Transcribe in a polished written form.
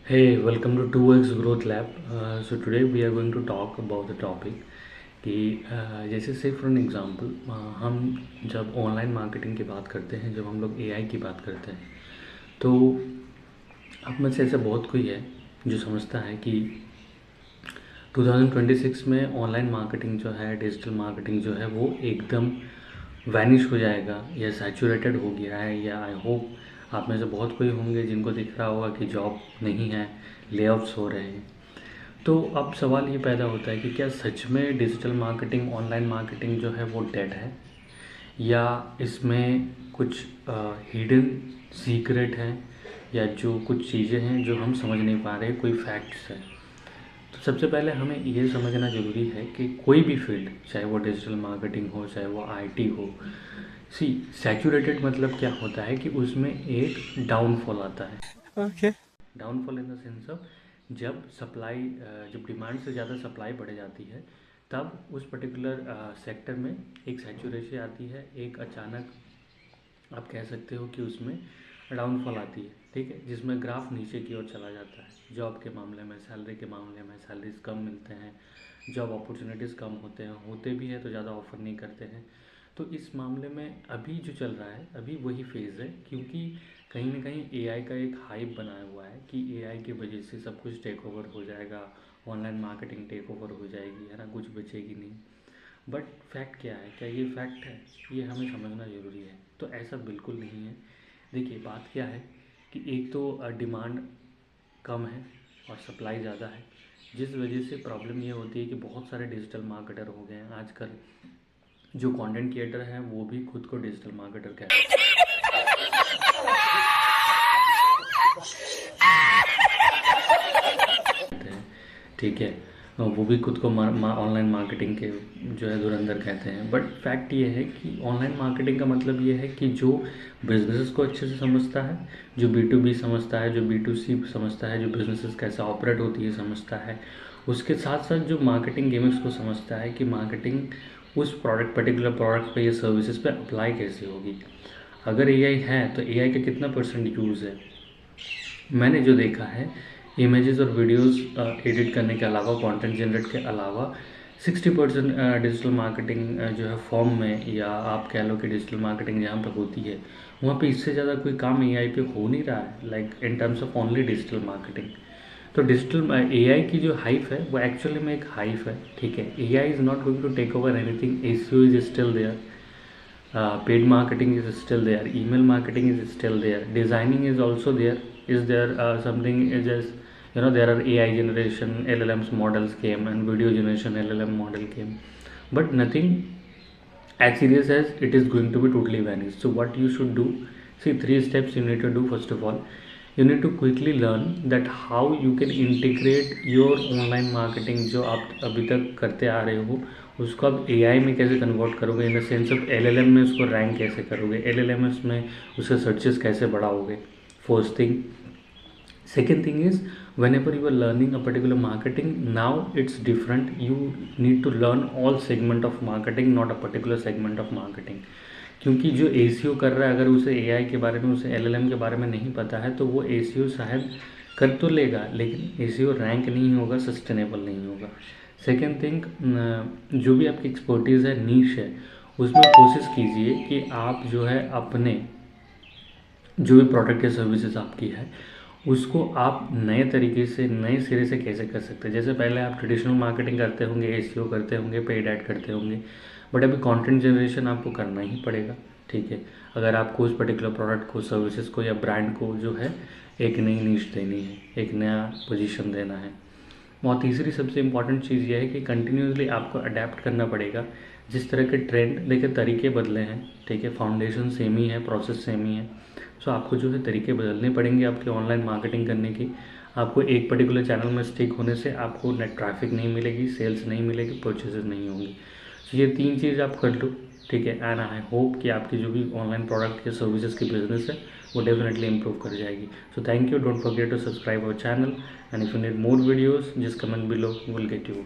Hey, welcome to 2x Growth Lab. So today we are going to talk about the topic कि जैसे से for an example हम जब online marketing की बात करते हैं, जब हम लोग एआई की बात करते हैं, तो आप में से ऐसा बहुत कोई है जो समझता है कि 2026 में ऑनलाइन मार्केटिंग जो है, डिजिटल मार्केटिंग जो है, वो एकदम वैनिश हो जाएगा या सैचुरेटेड हो गया है। या आई होप आप में से बहुत कोई होंगे जिनको दिख रहा होगा कि जॉब नहीं है, लेऑफ्स हो रहे हैं। तो अब सवाल ये पैदा होता है कि क्या सच में डिजिटल मार्केटिंग, ऑनलाइन मार्केटिंग जो है वो डेड है, या इसमें कुछ हिडन सीक्रेट हैं, या जो कुछ चीज़ें हैं जो हम समझ नहीं पा रहे, कोई फैक्ट्स हैं। तो सबसे पहले हमें ये समझना ज़रूरी है कि कोई भी फील्ड, चाहे वो डिजिटल मार्केटिंग हो, चाहे वो आईटी हो, सी सैचुरेटेड मतलब क्या होता है कि उसमें एक डाउनफॉल आता है। Okay. Downfall in the sense of जब सप्लाई, जब डिमांड से ज़्यादा सप्लाई बढ़ जाती है, तब उस पर्टिकुलर सेक्टर में एक सैचुरेशन आती है, एक अचानक आप कह सकते हो कि उसमें डाउनफॉल आती है, ठीक है, जिसमें ग्राफ नीचे की ओर चला जाता है। जॉब के मामले में, सैलरी के मामले में सैलरीज कम मिलते हैं, जॉब अपॉर्चुनिटीज़ कम होते हैं, होते भी है तो ज़्यादा ऑफर नहीं करते हैं। तो इस मामले में अभी जो चल रहा है, अभी वही फेज़ है, क्योंकि कहीं ना कहीं एआई का एक हाइप बनाया हुआ है कि एआई की वजह से सब कुछ टेक ओवर हो जाएगा, ऑनलाइन मार्केटिंग टेक ओवर हो जाएगी, है ना, कुछ बचेगी नहीं। बट फैक्ट क्या है, क्या ये फैक्ट है, ये हमें समझना ज़रूरी है। तो ऐसा बिल्कुल नहीं है। देखिए, बात क्या है कि एक तो डिमांड कम है और सप्लाई ज़्यादा है, जिस वजह से प्रॉब्लम ये होती है कि बहुत सारे डिजिटल मार्केटर हो गए हैं आजकल। जो कंटेंट क्रिएटर हैं वो भी खुद को डिजिटल मार्केटर कहते हैं, ठीक है। वो भी खुद को ऑनलाइन मार्केटिंग के जो है धुरंधर कहते हैं। बट फैक्ट ये है कि ऑनलाइन मार्केटिंग का मतलब ये है कि जो बिजनेसेस को अच्छे से समझता है, जो B2B समझता है, जो B2C समझता है, जो बिजनेसेस कैसे ऑपरेट होती है समझता है, उसके साथ साथ जो मार्केटिंग गिमिक्स को समझता है कि मार्केटिंग उस प्रोडक्ट, पर्टिकुलर प्रोडक्ट पे या सर्विसेज पे अप्लाई कैसे होगी। अगर एआई है तो एआई का कितना परसेंट यूज़ है। मैंने जो देखा है, इमेजेस और वीडियोस एडिट करने के अलावा, कंटेंट जनरेट के अलावा 60% डिजिटल मार्केटिंग जो है फॉर्म में, या आप कह लो कि डिजिटल मार्केटिंग जहाँ पे होती है, वहाँ पे इससे ज़्यादा कोई काम एआई पे हो नहीं रहा है, like in terms of only digital marketing. तो डिजिटल एआई की जो हाइप है वो एक्चुअली में एक हाइप है, ठीक है। AI is not going to take over anything, SEO is still there, paid marketing is still there, email marketing is still there, designing is also there. Is there something is just, there are AI generation LLMs models came, and video generation LLM model came, but nothing as serious as it is going to be totally vanished. So what you should do, see, three steps you need to do. First of all, you need to quickly learn that how you can integrate your online marketing जो आप अभी तक करते आ रहे हो, उसको आप AI में कैसे कन्वर्ट करोगे, in the sense of LLM में उसको रैंक कैसे करोगे, एलएलएमएस में उसके सर्चेस कैसे बढ़ाओगे, first thing. Second thing is, whenever you are learning a particular marketing, now it's different. You need to learn all segment of marketing, not a particular segment of marketing. क्योंकि जो ACO कर रहा है, अगर उसे AI के बारे में, उसे एलएलएम के बारे में नहीं पता है, तो वो एसीओ शायद कर तो लेगा, लेकिन एसीओ रैंक नहीं होगा, सस्टेनेबल नहीं होगा। सेकेंड थिंग, जो भी आपकी एक्सपर्टीज़ है, नीश है, उसमें कोशिश कीजिए कि आप जो है अपने जो भी प्रोडक्ट या सर्विसेज आपकी है, उसको आप नए तरीके से, नए सिरे से कैसे कर सकते हैं। जैसे पहले आप ट्रेडिशनल मार्केटिंग करते होंगे, एसईओ करते होंगे, पेड ऐड करते होंगे, बट अभी कंटेंट जनरेशन आपको करना ही पड़ेगा, ठीक है, अगर आपको उस पर्टिकुलर प्रोडक्ट को, सर्विसेज को या ब्रांड को जो है एक नई नीश देनी है, एक नया पोजीशन देना है। और तीसरी सबसे इम्पॉर्टेंट चीज़ ये है कि कंटिन्यूसली आपको अडेप्ट करना पड़ेगा। जिस तरह के ट्रेंड, देखिए, तरीके बदले हैं, ठीक है, फाउंडेशन सेम ही है, प्रोसेस सेम ही है। सो आपको जो है तरीके बदलने पड़ेंगे आपके ऑनलाइन मार्केटिंग करने की। आपको एक पर्टिकुलर चैनल में स्टिक होने से आपको नेट ट्रैफिक नहीं मिलेगी, सेल्स नहीं मिलेगी, परचेजेस नहीं होंगी। सो ये तीन चीज़ आप कर लो, ठीक है। एंड आई होप कि आपकी जो भी ऑनलाइन प्रोडक्ट या सर्विसेज की बिजनेस है वो डेफिनेटली इंप्रूव कर जाएगी। So thank you, don't forget to subscribe our channel, and if you need more videos, just comment below, will get you.